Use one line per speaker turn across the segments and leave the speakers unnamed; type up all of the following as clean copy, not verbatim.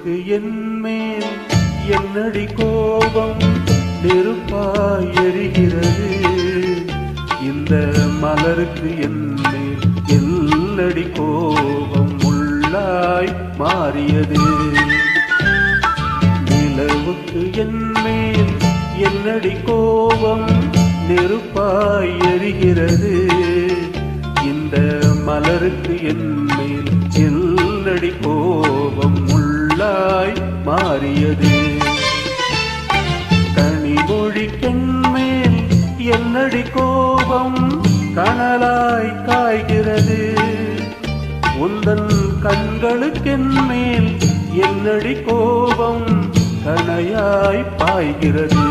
நிலவுக்கு என்மேல் என்னடி கோபம் நெருப்பாய் எரிகிறது. இந்த மலருக்கு என்மேல் என்னடி கோபம் முள்ளாய் மாறியது. நிலவுக்கு என்மேல் என்னடி கோபம் நெருப்பாய் எரிகிறது. இந்த மலருக்கு என்மேல் என்னடி கோபம் முள்ளாய் மாறியது. கனிமொழிக்கென்மேல் என்னடி கோபம் கனலாய் காய்கிறது. உந்தன் கண்களுக்கென்மேல் என்னடி கோபம் கணையாய் பாய்கிறது.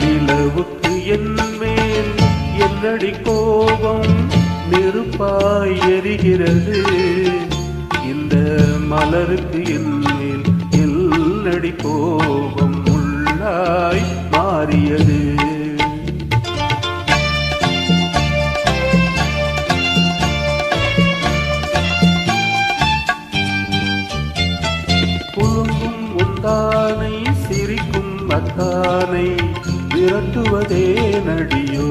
நிலவுக்கு என்மேல் என்னடி கோபம் நெருப்பாய் எரிகிறது. இந்த மலருக்கு என்மேல் என்னடி கோபம் முள்ளாய் மாறியது. குலுங்கும் உந்தானை சிரிக்கும் அத்தானை விரட்டுவதே நடியோ.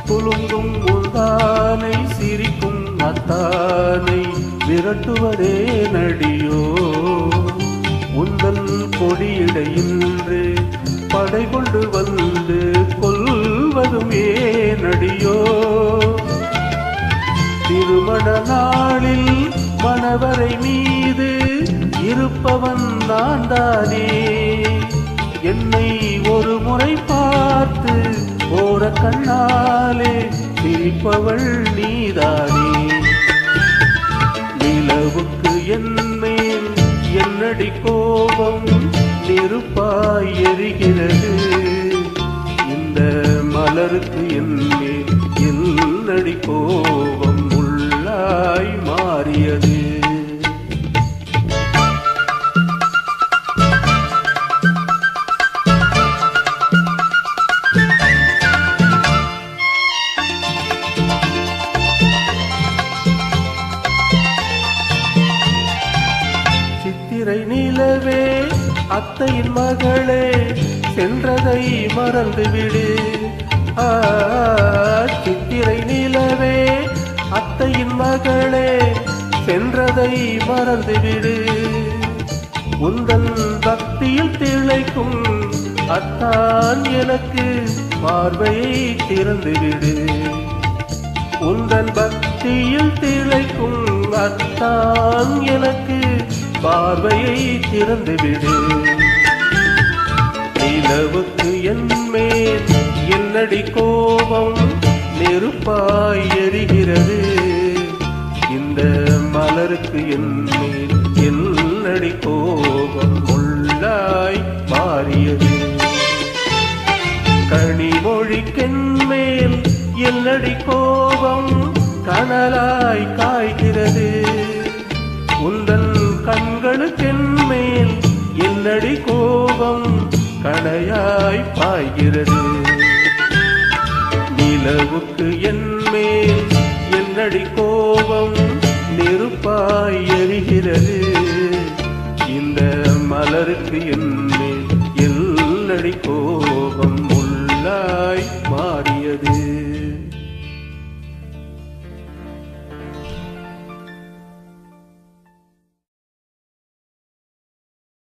குலுங்கும் உந்தானை சிரிக்கும் அத்தானை விரட்டுவதே நடியோ. உந்தன் கொடியிடையின்று படை கொண்டு வந்து கொல்வதும் ஏனடியோ. திருமண நாளில் மணவரை மீது இருப்பவன் நான் தானே. என்னை ஒரு முறை பார்த்து ஓர கண்ணாலே சிரிப்பவள் நீதானே. நிலவுக்கு என்மேல் என்னடி கோபம் நெருப்பாய் எரிகிறது. இந்த மலருக்கு என்மேல் என்னடி கோபம் முள்ளாய் மாறியது. சித்திரை நிலவே அத்தையின் மகளே சென்றதை மறந்துவிடு. சித்திரை நிலவே அத்தையின் மகளே சென்றதை மறந்துவிடு. உந்தன் பக்தியில் திளைக்கும் அத்தான் எனக்கு பார்வையை திறந்துவிடு. உந்தன் பக்தியில் திளைக்கும் அத்தான் எனக்கு பார்வையை திறந்துவிடு. நிலவுக்கு என்மேல் என்னடி கோபம் நெருப்பாய் எரிகிறது. இந்த மலருக்கு என்மேல் என்னடி கோபம் முள்ளாய் மாறியது. கனிமொழிக்கென்மேல் என்னடி கோபம் கனலாய் காய்கிறது. உந்தன் கண்களுக்கென்மேல் என்னடி கோபம் கணையாய் பாய்கிறது. நிலவுக்கு என்மேல் என்னடி கோபம் நெருப்பாய் எரிகிறது. இந்த மலருக்கு என்மேல் என்னடி கோபம்